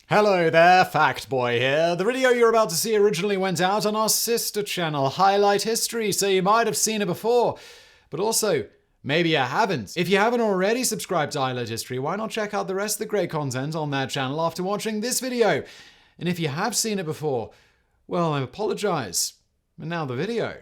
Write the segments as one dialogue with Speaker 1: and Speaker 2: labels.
Speaker 1: Hello there, Fact Boy here. The video you're about to see originally went out on our sister channel, Highlight History, so you might have seen it before. But also, maybe you haven't. If you haven't already subscribed to Highlight History, why not check out the rest of the great content on that channel after watching this video? And if you have seen it before, well, I apologize. And now the video.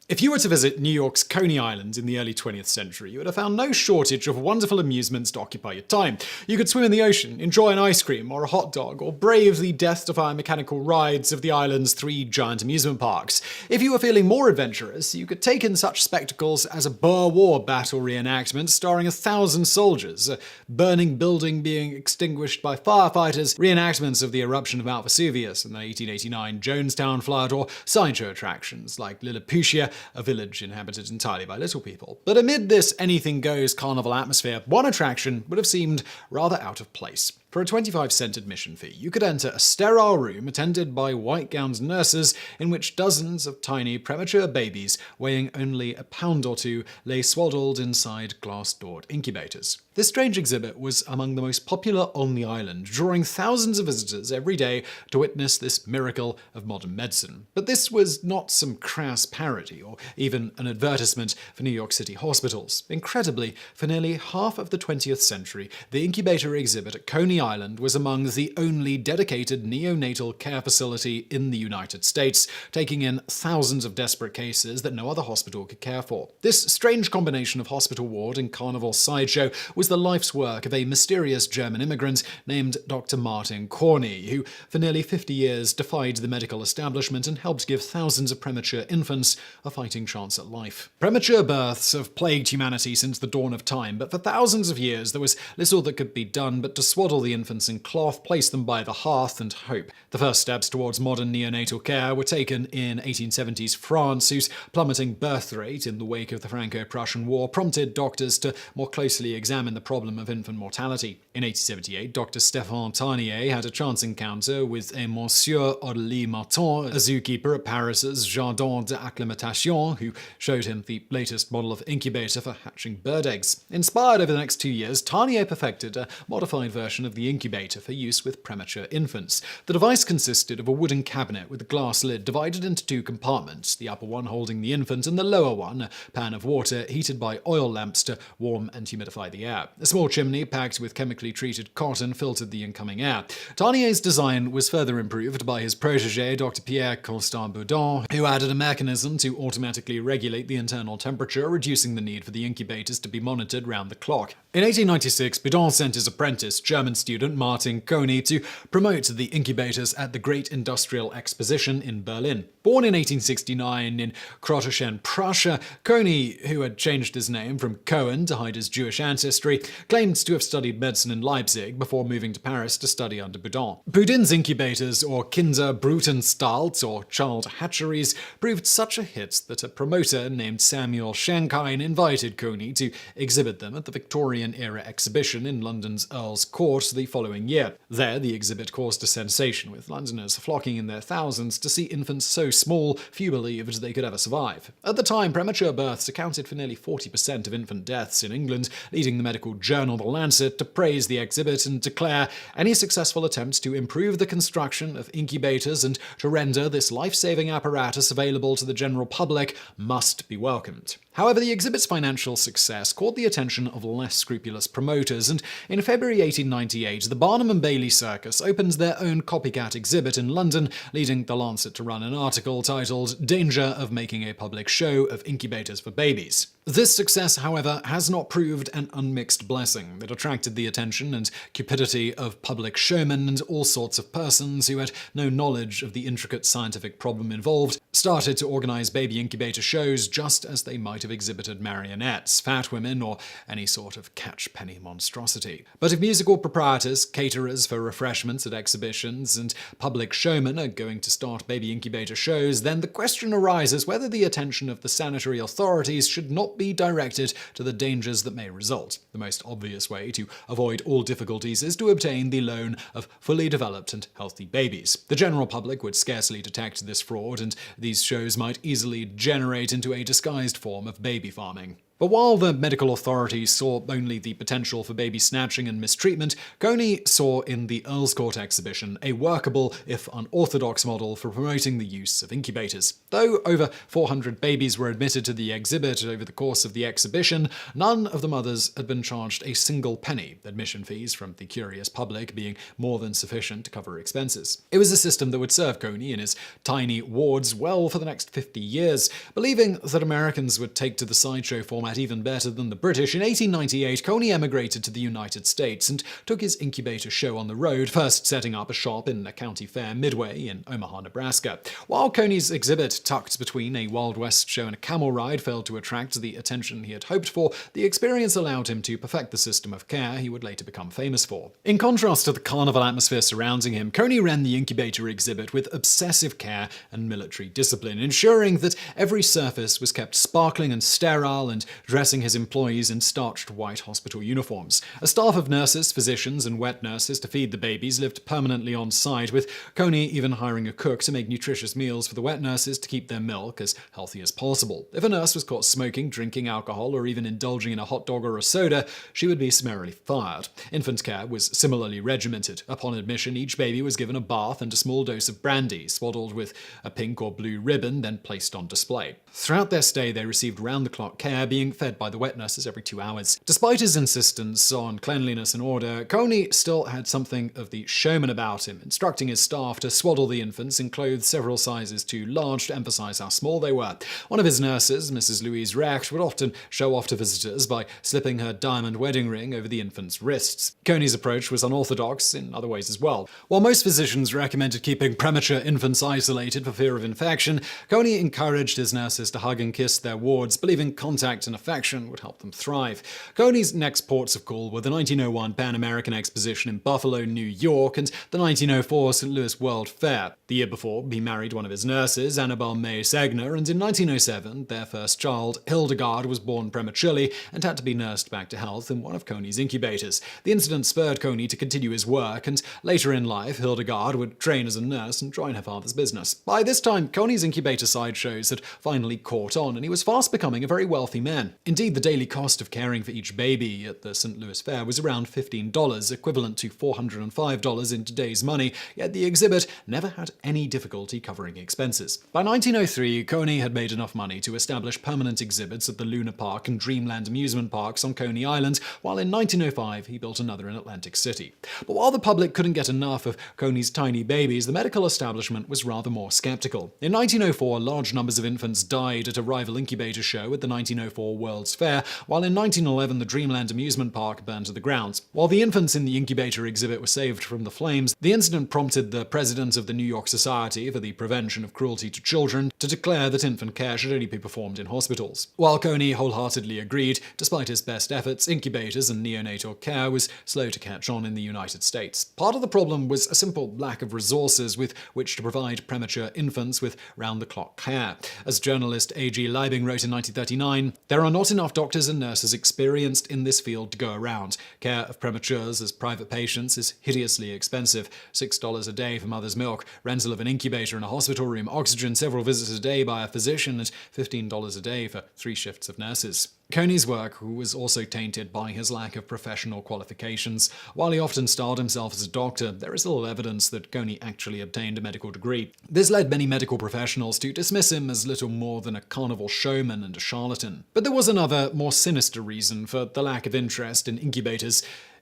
Speaker 1: If you were to visit New York's Coney Island in the early 20th century, you would have found no shortage of wonderful amusements to occupy your time. You could swim in the ocean, enjoy an ice cream or a hot dog, or brave the death-defying mechanical rides of the island's 3 giant amusement parks. If you were feeling more adventurous, you could take in such spectacles as a Boer War battle reenactment starring 1,000 soldiers, a burning building being extinguished by firefighters, reenactments of the eruption of Mount Vesuvius and the 1889 Jonestown flood, or sideshow attractions like Lilliputian, a village inhabited entirely by little people. But amid this anything-goes carnival atmosphere, one attraction would have seemed rather out of place. For a 25-cent admission fee, you could enter a sterile room attended by white-gowned nurses in which dozens of tiny premature babies weighing only a pound or two lay swaddled inside glass-doored incubators. This strange exhibit was among the most popular on the island, drawing thousands of visitors every day to witness this miracle of modern medicine. But this was not some crass parody or even an advertisement for New York City hospitals. Incredibly, for nearly half of the 20th century, the incubator exhibit at Coney Island was among the only dedicated neonatal care facility in the United States, taking in thousands of desperate cases that no other hospital could care for. This strange combination of hospital ward and Carnival Sideshow was the life's work of a mysterious German immigrant named Dr. Martin Coney, who for nearly 50 years defied the medical establishment and helped give thousands of premature infants a fighting chance at life. Premature births have plagued humanity since the dawn of time, but for thousands of years there was little that could be done but to swaddle the infants in cloth, place them by the hearth, and hope. The first steps towards modern neonatal care were taken in 1870s France, whose plummeting birth rate in the wake of the Franco-Prussian War prompted doctors to more closely examine the problem of infant mortality. In 1878, Dr. Stéphane Tarnier had a chance encounter with a Monsieur Audely Martin, a zookeeper at Paris's Jardin d'Acclimatation, who showed him the latest model of incubator for hatching bird eggs. Inspired over the next 2 years, Tarnier perfected a modified version of the incubator for use with premature infants. The device consisted of a wooden cabinet with a glass lid divided into 2 compartments, the upper one holding the infant and the lower one a pan of water heated by oil lamps to warm and humidify the air. A small chimney packed with chemically treated cotton filtered the incoming air. Tarnier's design was further improved by his protege, Dr. Pierre Constant Boudin, who added a mechanism to automatically regulate the internal temperature, reducing the need for the incubators to be monitored round the clock. In 1896, Boudin sent his apprentice, German student Martin Couney, to promote the incubators at the Great Industrial Exposition in Berlin. Born in 1869 in Krottischen, Prussia, Couney, who had changed his name from Cohen to hide his Jewish ancestry, claimed to have studied medicine in Leipzig before moving to Paris to study under Boudin. Boudin's incubators, or Kinderbrutenstalt, or child hatcheries, proved such a hit that a promoter named Samuel Schenkine invited Couney to exhibit them at the Victorian-era exhibition in London's Earl's Court the following year. There, the exhibit caused a sensation, with Londoners flocking in their thousands to see infants so small few believed they could ever survive. At the time, premature births accounted for nearly 40% of infant deaths in England, leading the medical journal The Lancet to praise the exhibit and declare any successful attempts to improve the construction of incubators and to render this life-saving apparatus available to the general public must be welcomed. However, the exhibit's financial success caught the attention of less scrupulous promoters, and in February 1898, the Barnum and Bailey Circus opened their own copycat exhibit in London, leading The Lancet to run an article titled "Danger of Making a Public Show of Incubators for Babies." This success, however, has not proved an unmixed blessing. It attracted the attention and cupidity of public showmen, and all sorts of persons who had no knowledge of the intricate scientific problem involved started to organize baby incubator shows just as they might have exhibited marionettes, fat women, or any sort of catch-penny monstrosity. But if musical proprietors, caterers for refreshments at exhibitions, and public showmen are going to start baby incubator shows, then the question arises whether the attention of the sanitary authorities should not be directed to the dangers that may result. The most obvious way to avoid all difficulties is to obtain the loan of fully developed and healthy babies. The general public would scarcely detect this fraud, and these shows might easily generate into a disguised form of baby farming. But while the medical authorities saw only the potential for baby snatching and mistreatment, Coney saw in the Earl's Court exhibition a workable, if unorthodox, model for promoting the use of incubators. Though over 400 babies were admitted to the exhibit over the course of the exhibition, none of the mothers had been charged a single penny, admission fees from the curious public being more than sufficient to cover expenses. It was a system that would serve Coney in his tiny wards well for the next 50 years. Believing that Americans would take to the sideshow format even better than the British, in 1898 Coney emigrated to the United States and took his incubator show on the road, first setting up a shop in a county fair midway in Omaha, Nebraska. While Coney's exhibit, tucked between a Wild West show and a camel ride, failed to attract the attention he had hoped for, the experience allowed him to perfect the system of care he would later become famous for. In contrast to the carnival atmosphere surrounding him, Coney ran the incubator exhibit with obsessive care and military discipline, ensuring that every surface was kept sparkling and sterile and dressing his employees in starched white hospital uniforms. A staff of nurses, physicians, and wet nurses to feed the babies lived permanently on site, with Coney even hiring a cook to make nutritious meals for the wet nurses to keep their milk as healthy as possible. If a nurse was caught smoking, drinking alcohol, or even indulging in a hot dog or a soda, she would be summarily fired. Infant care was similarly regimented. Upon admission, each baby was given a bath and a small dose of brandy, swaddled with a pink or blue ribbon, then placed on display. Throughout their stay, they received round-the-clock care, being fed by the wet nurses every 2 hours. Despite his insistence on cleanliness and order, Coney still had something of the showman about him, instructing his staff to swaddle the infants in clothes several sizes too large to emphasize how small they were. One of his nurses, Mrs. Louise Recht, would often show off to visitors by slipping her diamond wedding ring over the infant's wrists. Coney's approach was unorthodox in other ways as well. While most physicians recommended keeping premature infants isolated for fear of infection, Coney encouraged his nurses to hug and kiss their wards, believing contact and affection would help them thrive. Coney's next ports of call were the 1901 Pan American Exposition in Buffalo, New York, and the 1904 St. Louis World Fair. The year before, he married one of his nurses, Annabelle May Segner, and in 1907, their first child, Hildegard, was born prematurely and had to be nursed back to health in one of Coney's incubators. The incident spurred Coney to continue his work, and later in life, Hildegard would train as a nurse and join her father's business. By this time, Coney's incubator sideshows had finally caught on, and he was fast becoming a very wealthy man. Indeed, the daily cost of caring for each baby at the St. Louis Fair was around $15, equivalent to $405 in today's money, yet the exhibit never had any difficulty covering expenses. By 1903, Coney had made enough money to establish permanent exhibits at the Luna Park and Dreamland amusement parks on Coney Island, while in 1905 he built another in Atlantic City. But while the public couldn't get enough of Coney's tiny babies, the medical establishment was rather more skeptical. In 1904, large numbers of infants died at a rival incubator show at the 1904 World's Fair, while in 1911 the Dreamland amusement park burned to the ground. While the infants in the incubator exhibit were saved from the flames, the incident prompted the president of the New York Society for the Prevention of Cruelty to Children to declare that infant care should only be performed in hospitals. While Coney wholeheartedly agreed, despite his best efforts, incubators and neonatal care was slow to catch on in the United States. Part of the problem was a simple lack of resources with which to provide premature infants with round-the-clock care. As journalist A.G. Liebing wrote in 1939, "There are not enough doctors and nurses experienced in this field to go around. Care of prematures as private patients is hideously expensive. $6 a day for mother's milk, rental of an incubator in a hospital room, oxygen several visits a day by a physician, and $15 a day for 3 shifts of nurses." Coney's work was also tainted by his lack of professional qualifications. While he often styled himself as a doctor, there is little evidence that Coney actually obtained a medical degree. This led many medical professionals to dismiss him as little more than a carnival showman and a charlatan. But there was another, more sinister reason for the lack of interest in incubators: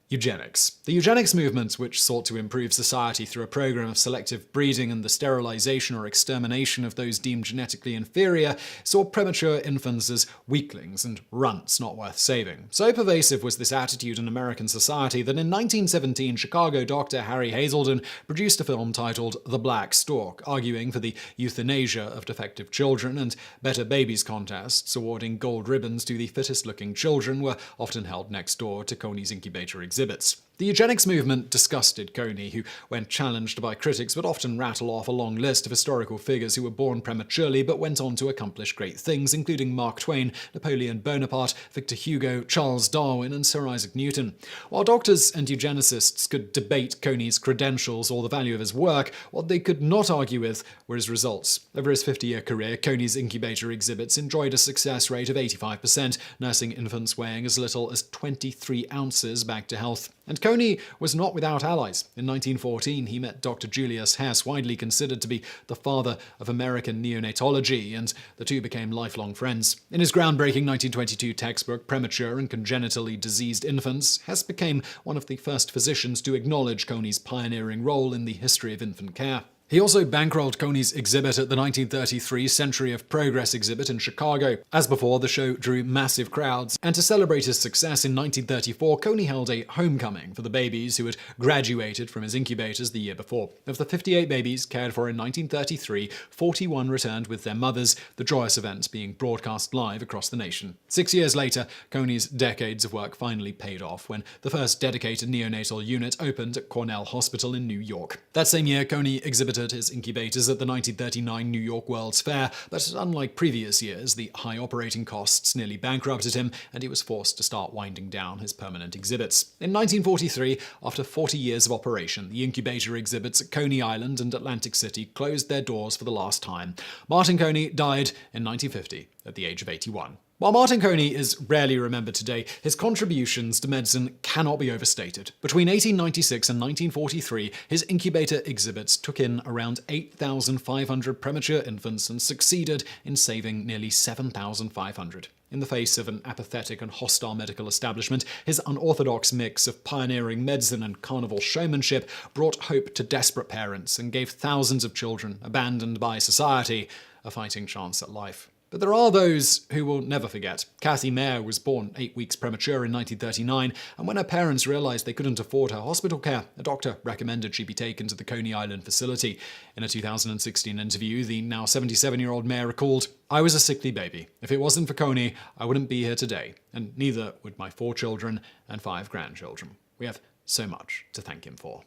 Speaker 1: eugenics. The eugenics movement, which sought to improve society through a program of selective breeding and the sterilization or extermination of those deemed genetically inferior, saw premature infants as weaklings and runts not worth saving. So pervasive was this attitude in American society that in 1917, Chicago doctor Harry Hazelden produced a film titled The Black Stork, arguing for the euthanasia of defective children, and Better Babies contests awarding gold ribbons to the fittest-looking children were often held next door to Coney's incubator exhibit. exhibits. The eugenics movement disgusted Coney, who, when challenged by critics, would often rattle off a long list of historical figures who were born prematurely but went on to accomplish great things, including Mark Twain, Napoleon Bonaparte, Victor Hugo, Charles Darwin, and Sir Isaac Newton. While doctors and eugenicists could debate Coney's credentials or the value of his work, what they could not argue with were his results. Over his 50-year career, Coney's incubator exhibits enjoyed a success rate of 85%, nursing infants weighing as little as 23 ounces back to health. And Coney was not without allies. In 1914, he met Dr. Julius Hess, widely considered to be the father of American neonatology, and the two became lifelong friends. In his groundbreaking 1922 textbook, Premature and Congenitally Diseased Infants, Hess became one of the first physicians to acknowledge Coney's pioneering role in the history of infant care. He also bankrolled Coney's exhibit at the 1933 Century of Progress exhibit in Chicago. As before, the show drew massive crowds, and to celebrate his success in 1934, Coney held a homecoming for the babies who had graduated from his incubators the year before. Of the 58 babies cared for in 1933, 41 returned with their mothers, the joyous event being broadcast live across the nation. 6 years later, Coney's decades of work finally paid off when the first dedicated neonatal unit opened at Cornell Hospital in New York. That same year, Coney exhibited his incubators at the 1939 New York World's Fair, but unlike previous years, the high operating costs nearly bankrupted him, and he was forced to start winding down his permanent exhibits. In 1943, after 40 years of operation, the incubator exhibits at Coney Island and Atlantic City closed their doors for the last time. Martin Coney died in 1950 at the age of 81. While Martin Coney is rarely remembered today, his contributions to medicine cannot be overstated. Between 1896 and 1943, his incubator exhibits took in around 8,500 premature infants and succeeded in saving nearly 7,500. In the face of an apathetic and hostile medical establishment, his unorthodox mix of pioneering medicine and carnival showmanship brought hope to desperate parents and gave thousands of children, abandoned by society, a fighting chance at life. But there are those who will never forget. Kathy Mayer was born 8 weeks premature in 1939, and when her parents realized they couldn't afford her hospital care, a doctor recommended she be taken to the Coney Island facility. In a 2016 interview, the now 77-year-old Mayer recalled, "I was a sickly baby. If it wasn't for Coney, I wouldn't be here today, and neither would my 4 children and 5 grandchildren. We have so much to thank him for."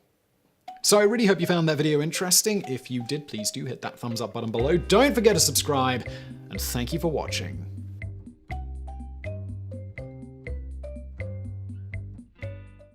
Speaker 1: So I really hope you found that video interesting. If you did, please do hit that thumbs up button below. Don't forget to subscribe, and thank you for watching.